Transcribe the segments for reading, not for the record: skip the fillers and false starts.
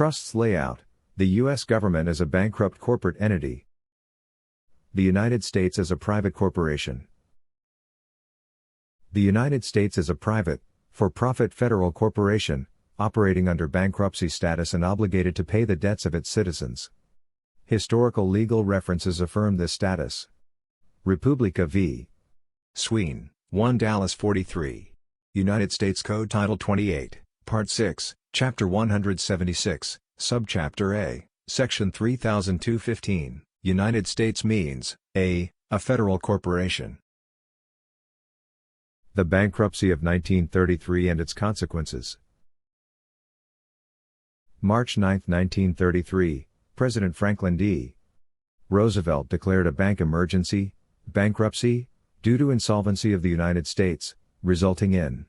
Trusts layout. The U.S. government as a bankrupt corporate entity. The United States as a private corporation. The United States is a private, for-profit federal corporation, operating under bankruptcy status and obligated to pay the debts of its citizens. Historical legal references affirm this status. Republica v. Sween, 1 Dallas 43. United States Code Title 28, Part 6, Chapter 176, Subchapter A, Section 3215. United States means, a federal corporation. The Bankruptcy of 1933 and its consequences. March 9, 1933, President Franklin D. Roosevelt declared a bank emergency, bankruptcy, due to insolvency of the United States, resulting in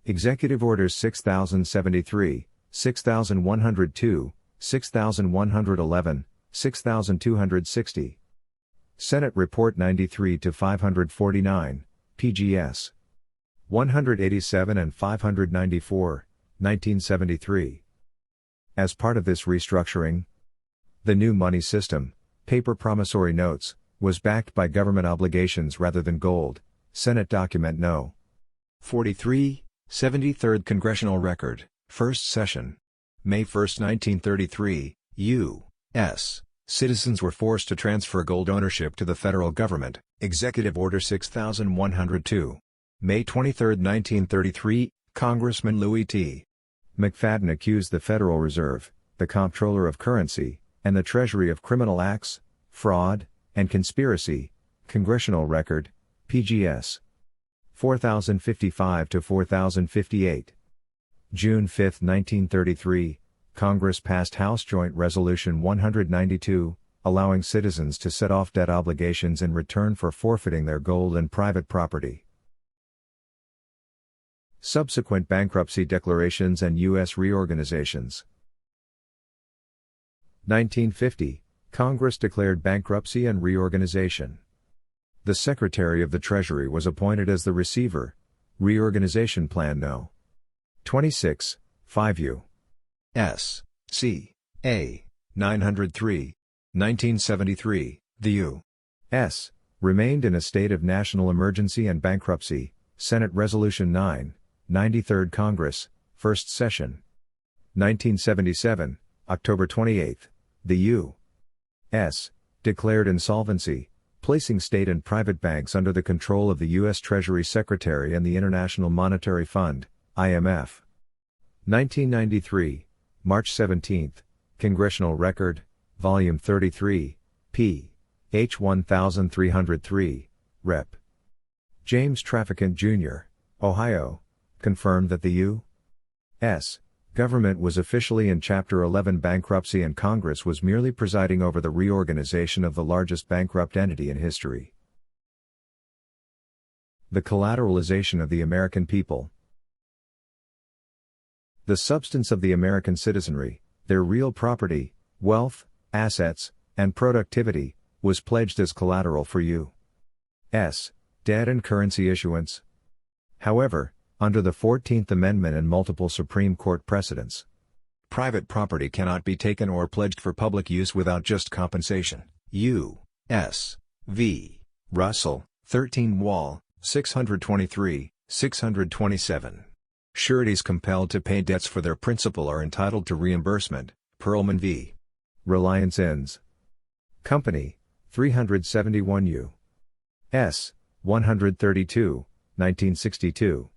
Executive Orders 6073, 6102, 6111, 6260. Senate Report 93-549, PGS 187 and 594, 1973. As part of this restructuring, the new money system, paper promissory notes, was backed by government obligations rather than gold. Senate Document No. 43, 73rd Congressional Record, First Session. May 1, 1933, U.S. Citizens were forced to transfer gold ownership to the federal government, Executive Order 6102. May 23, 1933, Congressman Louis T. McFadden accused the Federal Reserve, the Comptroller of Currency, and the Treasury of criminal acts, fraud, and conspiracy. Congressional Record, PGS 4055-4058. June 5, 1933, Congress passed House Joint Resolution 192, allowing citizens to set off debt obligations in return for forfeiting their gold and private property. Subsequent bankruptcy declarations and U.S. reorganizations. 1950, Congress declared bankruptcy and reorganization. The Secretary of the Treasury was appointed as the receiver. Reorganization Plan No. 26, 5 S. C. A. 903. 1973, the U.S. remained in a state of national emergency and bankruptcy. Senate Resolution 9, 93rd Congress, First Session. 1977, October 28, the U.S. declared insolvency, placing state and private banks under the control of the U.S. Treasury Secretary and the International Monetary Fund, IMF. 1993, March 17, Congressional Record, Volume 33, p. H 1303, Rep. James Traficant Jr., Ohio, confirmed that the U.S. government was officially in Chapter 11 bankruptcy and Congress was merely presiding over the reorganization of the largest bankrupt entity in history. The collateralization of the American people. The substance of the American citizenry, their real property, wealth, assets, and productivity, was pledged as collateral for U.S. debt and currency issuance. However, under the 14th Amendment and multiple Supreme Court precedents, private property cannot be taken or pledged for public use without just compensation. U.S. v. Russell, 13 Wall, 623, 627. Sureties compelled to pay debts for their principal are entitled to reimbursement. Perlman v. Reliance Inns Company, 371 U.S. 132, 1962.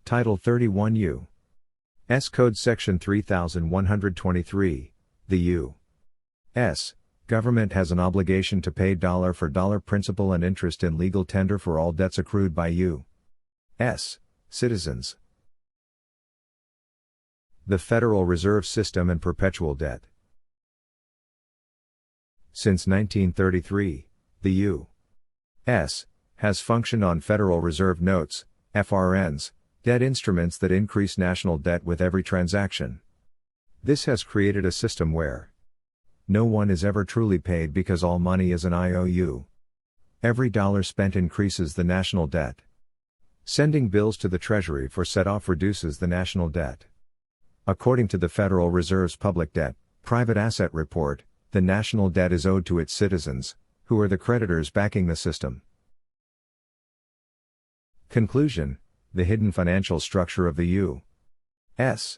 Title 31 U.S. Code Section 3123, the U.S. government has an obligation to pay dollar-for-dollar principal and interest in legal tender for all debts accrued by U.S. citizens. The Federal Reserve System and perpetual debt. Since 1933, the U.S. has functioned on Federal Reserve notes, FRNs, debt instruments that increase national debt with every transaction. This has created a system where no one is ever truly paid because all money is an IOU. Every dollar spent increases the national debt. Sending bills to the Treasury for set-off reduces the national debt. According to the Federal Reserve's Public Debt, Private Asset Report, the national debt is owed to its citizens, who are the creditors backing the system. Conclusion: the hidden financial structure of the U.S.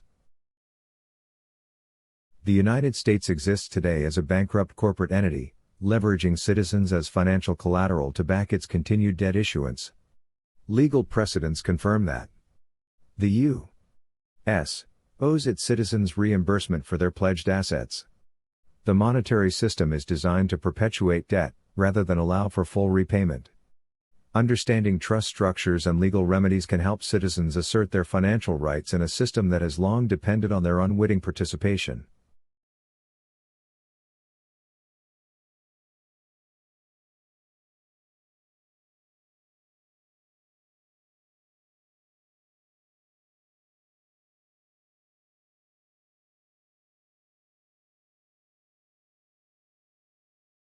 The United States exists today as a bankrupt corporate entity, leveraging citizens as financial collateral to back its continued debt issuance. Legal precedents confirm that the U.S. owes its citizens reimbursement for their pledged assets. The monetary system is designed to perpetuate debt, rather than allow for full repayment. Understanding trust structures and legal remedies can help citizens assert their financial rights in a system that has long depended on their unwitting participation.